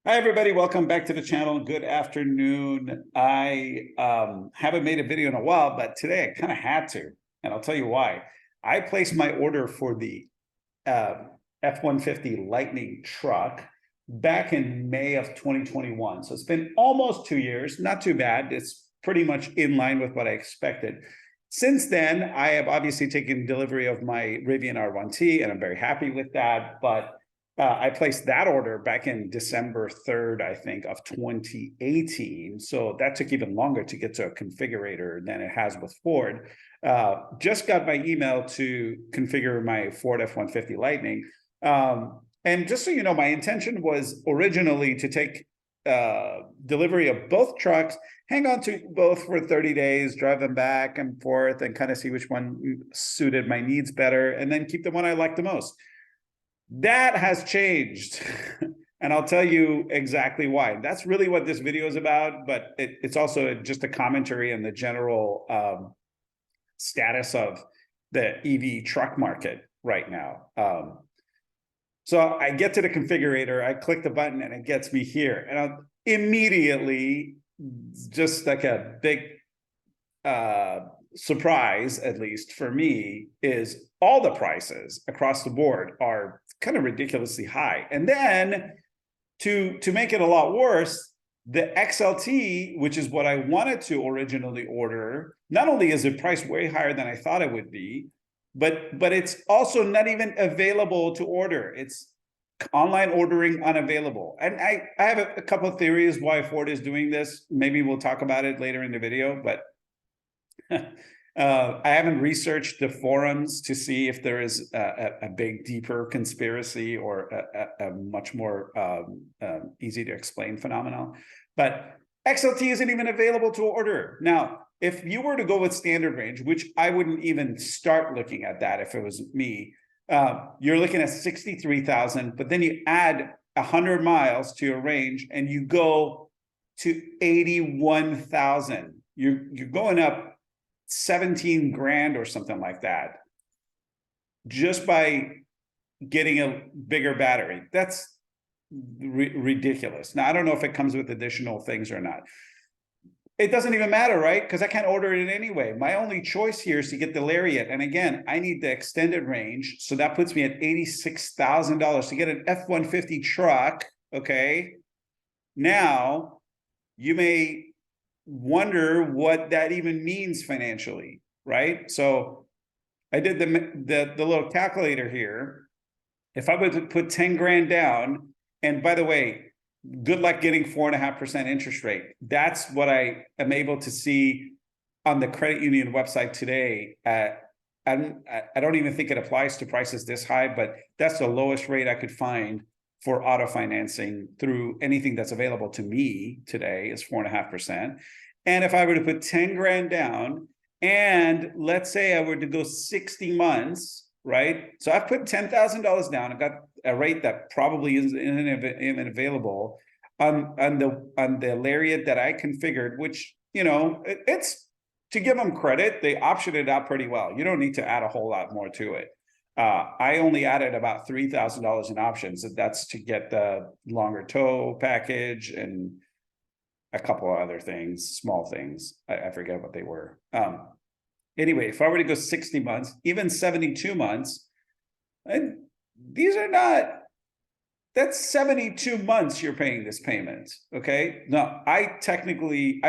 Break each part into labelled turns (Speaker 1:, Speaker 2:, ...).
Speaker 1: Hi, everybody. Welcome back to the channel. Good afternoon. I haven't made a video in a while, but today I kind of had to, and I'll tell you why. I placed my order for the F-150 Lightning truck back in May of 2021. So it's been almost 2 years, not too bad. It's pretty much in line with what I expected. Since then, I have obviously taken delivery of my Rivian R1T, and I'm very happy with that. But I placed that order back in December 3rd, I think, of 2018. So that took even longer to get to a configurator than it has with Ford. Just got my email to configure my Ford F-150 Lightning. And just so you know, my intention was originally to take delivery of both trucks, hang on to both for 30 days, drive them back and forth, and kind of see which one suited my needs better, and then keep the one I like the most. That has changed. And I'll tell you exactly why. That's really what this video is about, but it's also just a commentary on the general status of the EV truck market right now. So I get to the configurator, I click the button, and it gets me here. And I'll immediately, just like a big surprise, at least for me, is all the prices across the board are kind of ridiculously high. And then to make it a lot worse, the XLT, which is what I wanted to originally order, not only is it priced way higher than I thought it would be, but it's also not even available to order. It's online ordering unavailable. And I have a couple of theories why Ford is doing this. Maybe we'll talk about it later in the video, but I haven't researched the forums to see if there is a big, deeper conspiracy or a much more easy to explain phenomenon. But XLT isn't even available to order. Now, if you were to go with standard range, which I wouldn't even start looking at that if it was me, you're looking at 63,000, but then you add 100 miles to your range and you go to 81,000. You're going up 17 grand or something like that just by getting a bigger battery. That's ridiculous. Now, I don't know if it comes with additional things or not. It doesn't even matter, right? Because I can't order it anyway. My only choice here is to get the Lariat. And again, I need the extended range. So that puts me at $86,000 to get an F-150 truck. Okay. Now, you may wonder what that even means financially, right? So I did the little calculator here. If I were to put 10 grand down, and by the way, good luck getting 4.5% interest rate. That's what I am able to see on the credit union website today. I don't even think it applies to prices this high, but that's the lowest rate I could find for auto financing through anything that's available to me today is 4.5%. And if I were to put 10 grand down, and let's say I were to go 60 months, right? So I've put $10,000 down. I got a rate that probably isn't available on the Lariat that I configured, which, you know, it's, to give them credit, they optioned it out pretty well. You don't need to add a whole lot more to it. I only added about $3,000 in options. That's to get the longer tow package and a couple of other things, small things. I forget what they were. Anyway, if I were to go 60 months, even 72 months, and these are not, that's 72 months you're paying this payment, okay? Now, I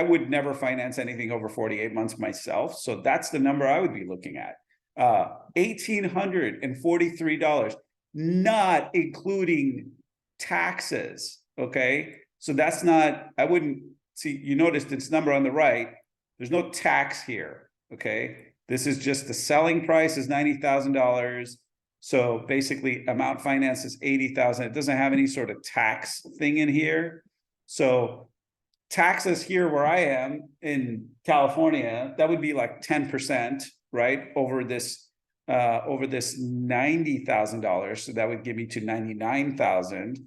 Speaker 1: would never finance anything over 48 months myself, so that's the number I would be looking at. $1,843, not including taxes, okay? So that's not, I wouldn't see, you noticed its number on the right, there's no tax here, okay? This is just the selling price is $90,000. So basically amount finance is 80,000. It doesn't have any sort of tax thing in here. So taxes here where I am in California, that would be like 10%, right? Over this $90,000. So that would give me to 99,000.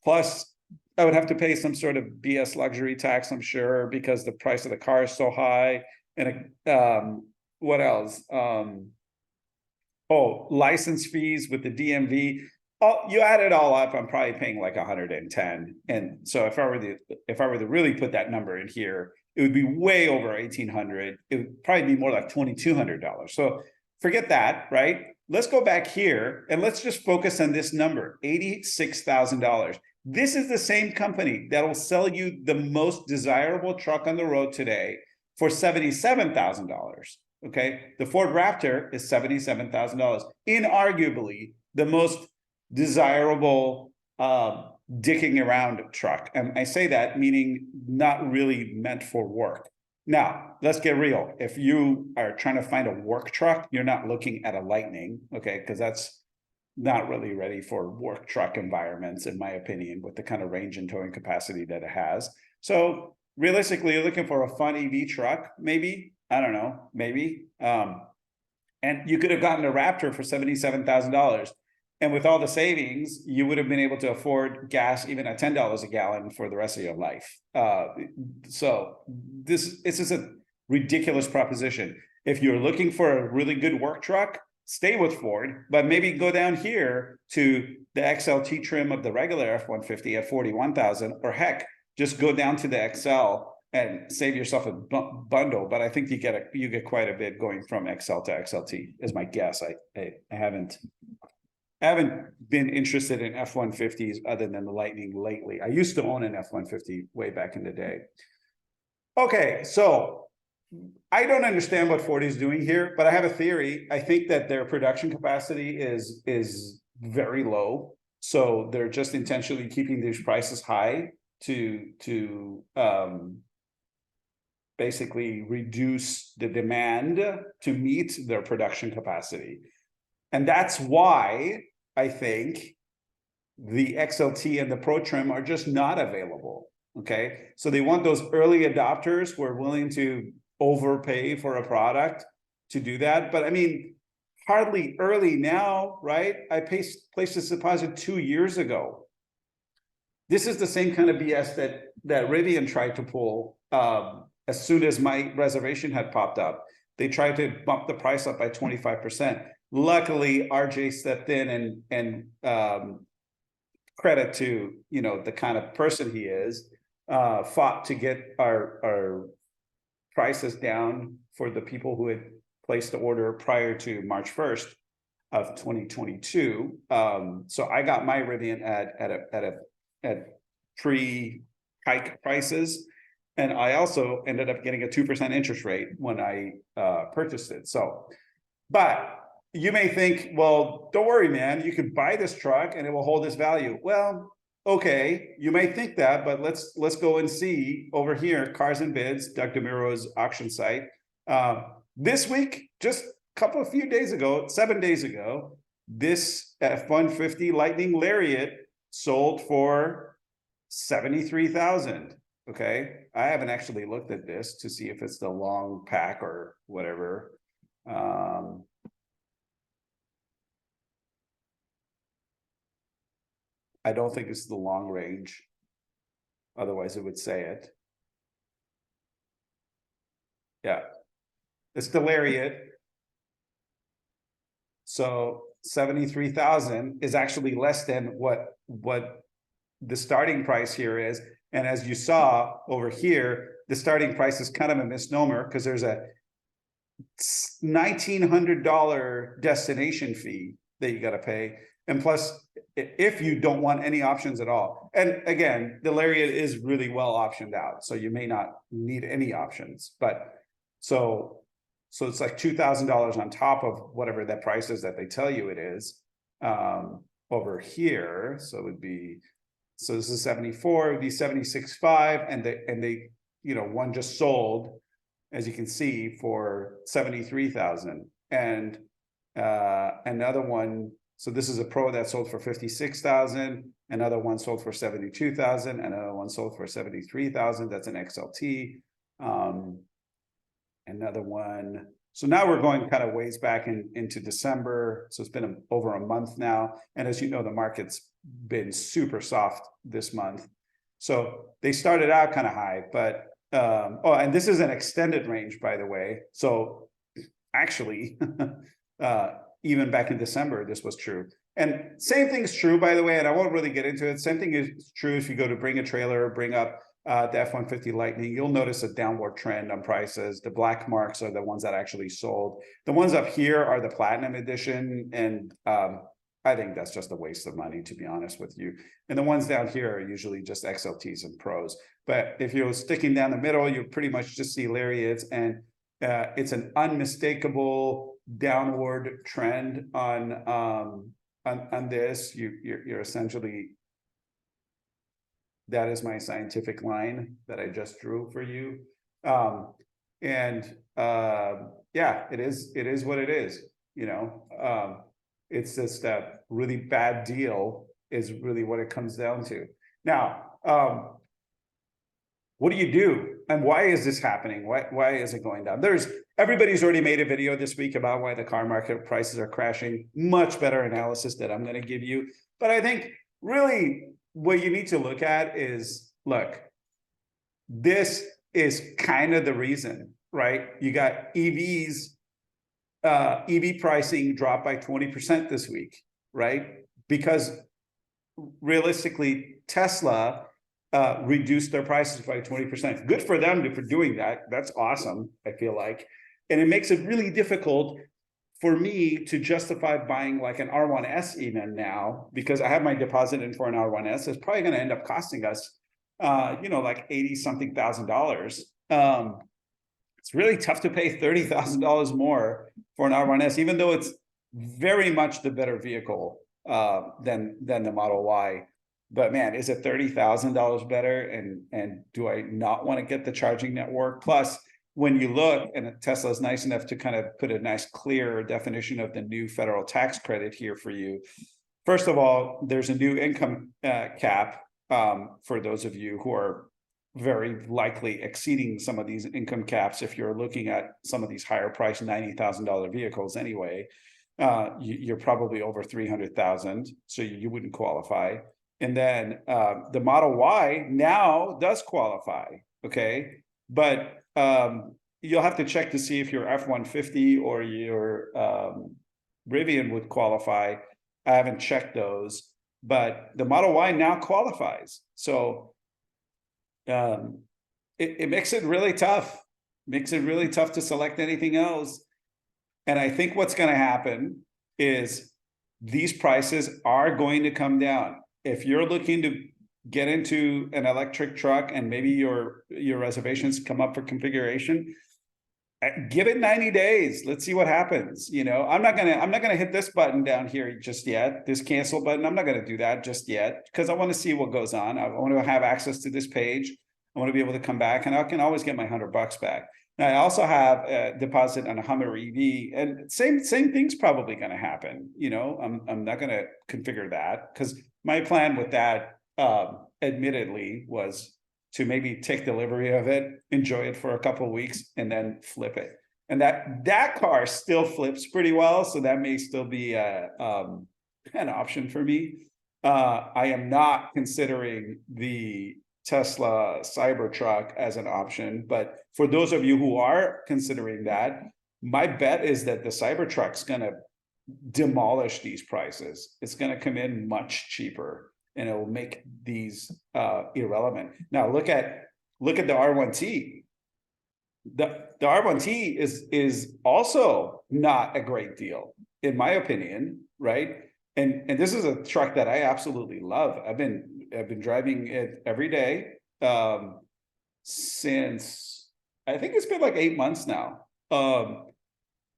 Speaker 1: Plus I would have to pay some sort of BS luxury tax, I'm sure, because the price of the car is so high. And what else? Oh, license fees with the DMV. you add it all up, I'm probably paying like 110. And so if I were to really put that number in here, it would be way over 1,800. It would probably be more like $2,200. So forget that, right? Let's go back here and let's just focus on this number, $86,000. This is the same company that will sell you the most desirable truck on the road today for $77,000. Okay, the Ford Raptor is $77,000, inarguably the most desirable dicking around truck. And I say that meaning not really meant for work. Now, let's get real. If you are trying to find a work truck, you're not looking at a Lightning, okay? Because that's not really ready for work truck environments, in my opinion, with the kind of range and towing capacity that it has. So realistically, you're looking for a fun EV truck, maybe. I don't know, maybe. And you could have gotten a Raptor for $77,000. And with all the savings, you would have been able to afford gas even at $10 a gallon for the rest of your life. So this is a ridiculous proposition. If you're looking for a really good work truck, stay with Ford, but maybe go down here to the XLT trim of the regular F-150 at $41,000, or heck, just go down to the XL and save yourself a bundle. But I think you get quite a bit going from XL to XLT, is my guess. I haven't been interested in F-150s other than the Lightning lately. I used to own an F-150 way back in the day. Okay, so I don't understand what Ford is doing here, but I have a theory. I think that their production capacity is very low. So they're just intentionally keeping these prices high to basically reduce the demand to meet their production capacity. And that's why I think the XLT and the Pro Trim are just not available, okay? So they want those early adopters who are willing to overpay for a product to do that. But I mean, hardly early now, right? I placed this deposit 2 years ago. This is the same kind of BS that Rivian tried to pull as soon as my reservation had popped up. They tried to bump the price up by 25%. Luckily, RJ stepped in and credit to, you know, the kind of person he is, fought to get our prices down for the people who had placed the order prior to March 1st of 2022. So I got my Rivian at pre-hike prices. And I also ended up getting a 2% interest rate when I purchased it. So, but you may think, well, don't worry, man, you can buy this truck and it will hold its value. Well, okay, you may think that, but let's go and see over here, Cars and Bids, Doug DeMuro's auction site. This week, just a few days ago, 7 days ago, this F-150 Lightning Lariat sold for $73,000. Okay, I haven't actually looked at this to see if it's the long pack or whatever. I don't think it's the long range. Otherwise, it would say it. Yeah, it's the Lariat. So 73,000 is actually less than what the starting price here is. And as you saw over here, the starting price is kind of a misnomer because there's a $1,900 destination fee that you got to pay. And plus, if you don't want any options at all, and again, the Lariat is really well optioned out, so you may not need any options. But so it's like $2,000 on top of whatever that price is that they tell you it is over here. So it would be, so this is 74, it would be 76.5, and they, you know, one just sold, as you can see, for 73,000, and another one. So this is a Pro that sold for 56,000. Another one sold for 72,000. Another one sold for 73,000. That's an XLT. Another one. So now we're going kind of ways back into December. So it's been over a month now. And as you know, the market's been super soft this month. So they started out kind of high, but oh, and this is an extended range, by the way. So actually, even back in December, this was true. And same thing's true, by the way, and I won't really get into it. Same thing is true if you go to bring a trailer, bring up the F-150 Lightning, you'll notice a downward trend on prices. The black marks are the ones that actually sold. The ones up here are the Platinum Edition, and I think that's just a waste of money, to be honest with you. And the ones down here are usually just XLTs and Pros. But if you're sticking down the middle, you pretty much just see Lariats, and it's an unmistakable downward trend on this. You're essentially, that is my scientific line that I just drew for you. Yeah, it is what it is, you know. It's just that really bad deal is really what it comes down to. Now, what do you do? And why is this happening? Why is it going down? Everybody's already made a video this week about why the car market prices are crashing. Much better analysis that I'm going to give you. But I think really what you need to look at is, look, this is kind of the reason, right? You got EVs, EV pricing dropped by 20% this week, right? Because realistically, Tesla reduced their prices by 20%. Good for them for doing that. That's awesome, I feel like. And it makes it really difficult for me to justify buying like an R1S even now, because I have my deposit in for an R1S. It's probably going to end up costing us, you know, like $80-something thousand. It's really tough to pay $30,000 more for an R1S, even though it's very much the better vehicle than the Model Y. But man, is it $30,000 better? And do I not want to get the charging network? Plus, when you look, and Tesla is nice enough to kind of put a nice clear definition of the new federal tax credit here for you. First of all, there's a new income cap for those of you who are very likely exceeding some of these income caps. If you're looking at some of these higher priced $90,000 vehicles anyway, you're probably over 300,000, so you wouldn't qualify. And then the Model Y now does qualify, okay? But you'll have to check to see if your F-150 or your Rivian would qualify. I haven't checked those, but the Model Y now qualifies. So it makes it really tough. Makes it really tough to select anything else. And I think what's going to happen is these prices are going to come down. If you're looking to get into an electric truck and maybe your reservations come up for configuration, give it 90 days. Let's see what happens. You know, I'm not gonna hit this button down here just yet, this cancel button. I'm not gonna do that just yet, because I want to see what goes on. I want to have access to this page. I want to be able to come back, and I can always get my $100 back. Now, I also have a deposit on a Hummer EV, and same thing's probably going to happen. You know, I'm not going to configure that, because my plan with that, admittedly, was to maybe take delivery of it, enjoy it for a couple of weeks, and then flip it. And that car still flips pretty well, so that may still be an option for me. I am not considering the Tesla Cybertruck as an option, but for those of you who are considering that, my bet is that the Cybertruck's going to demolish these prices. It's going to come in much cheaper, and it will make these irrelevant. Now look at the R1T. The R1T is also not a great deal, in my opinion, right? And this is a truck that I absolutely love. I've been driving it every day since, I think it's been like 8 months now.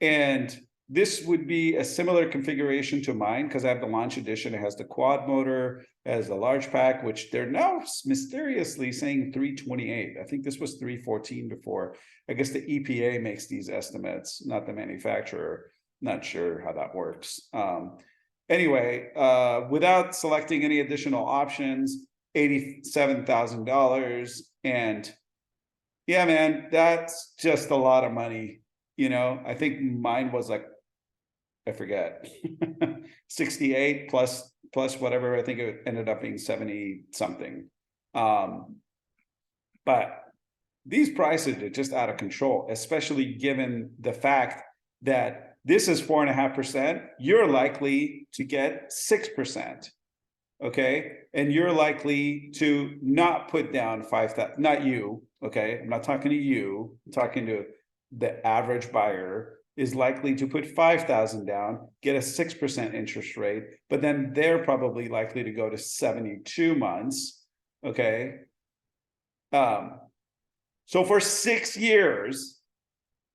Speaker 1: And this would be a similar configuration to mine, because I have the launch edition. It has the quad motor, it has the large pack, which they're now mysteriously saying 328. I think this was 314 before. I guess the EPA makes these estimates, not the manufacturer. Not sure how that works. Anyway, without selecting any additional options, $87,000. And yeah, man, that's just a lot of money. You know, I think mine was like, I forget, 68 plus whatever. I think it ended up being 70 something. But these prices are just out of control, especially given the fact that This is 4.5%. You're likely to get 6%. Okay, and you're likely to not put down 5,000. Not you. Okay, I'm not talking to you. I'm talking to the average buyer is likely to put 5,000 down, get a 6% interest rate, but then they're probably likely to go to 72 months. Okay. So for 6 years,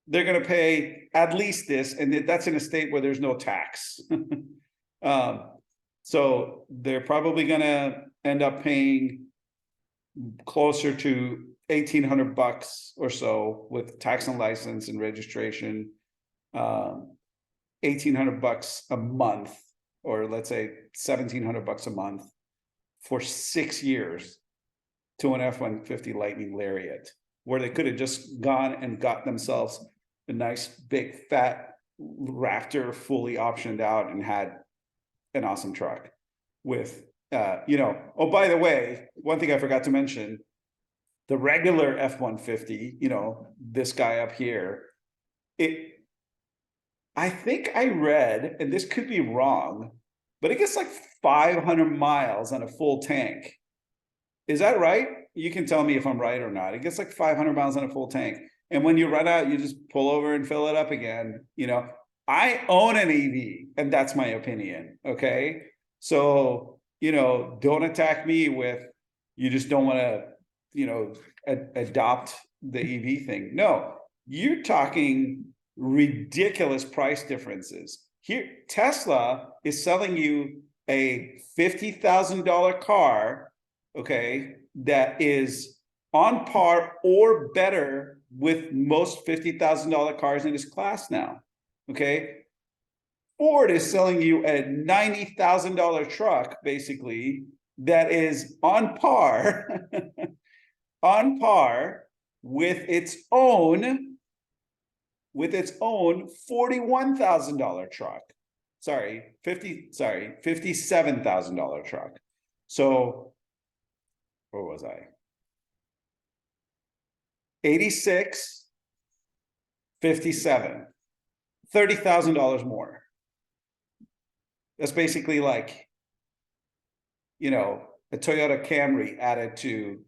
Speaker 1: they're going to pay at least this, and that's in a state where there's no tax. So they're probably going to end up paying closer to $1,800 or so with tax and license and registration. $1,800 a month, or let's say $1,700 a month for 6 years to an F-150 Lightning Lariat, where they could have just gone and got themselves a nice big fat Raptor fully optioned out and had an awesome truck with oh, by the way, one thing I forgot to mention, the regular F-150, this guy up here, I think I read, and this could be wrong, but it gets like 500 miles on a full tank. Is that right? You can tell me if I'm right or not. It gets like 500 miles on a full tank. And when you run out, you just pull over and fill it up again. I own an EV, and that's my opinion. Okay. So, don't attack me with, you just don't want to, adopt the EV thing. No, you're talking ridiculous price differences. Here, Tesla is selling you a $50,000 car, okay, that is on par or better with most $50,000 cars in its class now. Okay. Ford is selling you a $90,000 truck, basically, that is on par, on par with its own $41,000 truck. $57,000 truck. So where was I? 86, 57, $30,000 more. That's basically like, a Toyota Camry added to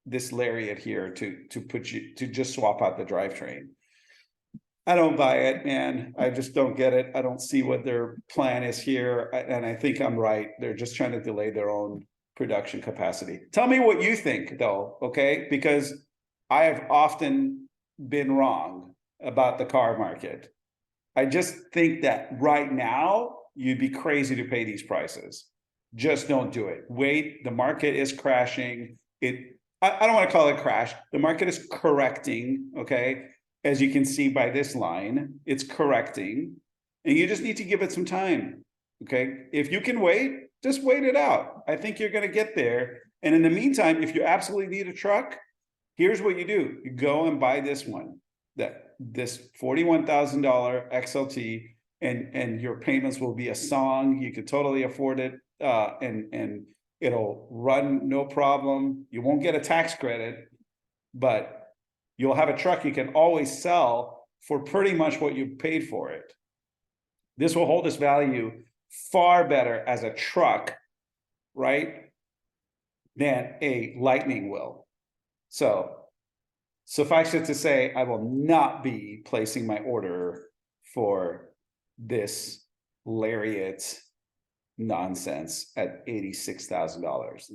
Speaker 1: this Lariat here to just swap out the drivetrain. I don't buy it, man. I just don't get it. I don't see what their plan is here. And I think I'm right. They're just trying to delay their own production capacity. Tell me what you think, though, okay? Because I have often been wrong about the car market. I just think that right now, you'd be crazy to pay these prices. Just don't do it. Wait, the market is crashing. I don't want to call it crash. The market is correcting, okay? As you can see by this line, it's correcting. And you just need to give it some time, okay? If you can wait, just wait it out. I think you're going to get there. And in the meantime, if you absolutely need a truck, here's what you do. You go and buy this one, this $41,000 XLT, and your payments will be a song. You could totally afford it, and it'll run no problem. You won't get a tax credit, but you'll have a truck you can always sell for pretty much what you paid for it. This will hold its value far better as a truck, right, than a Lightning will. So suffice it to say, I will not be placing my order for this Lariat nonsense at $86,000.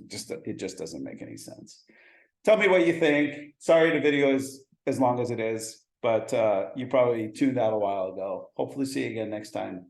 Speaker 1: It just doesn't make any sense. Tell me what you think. Sorry the video is as long as it is, but you probably tuned out a while ago. Hopefully see you again next time.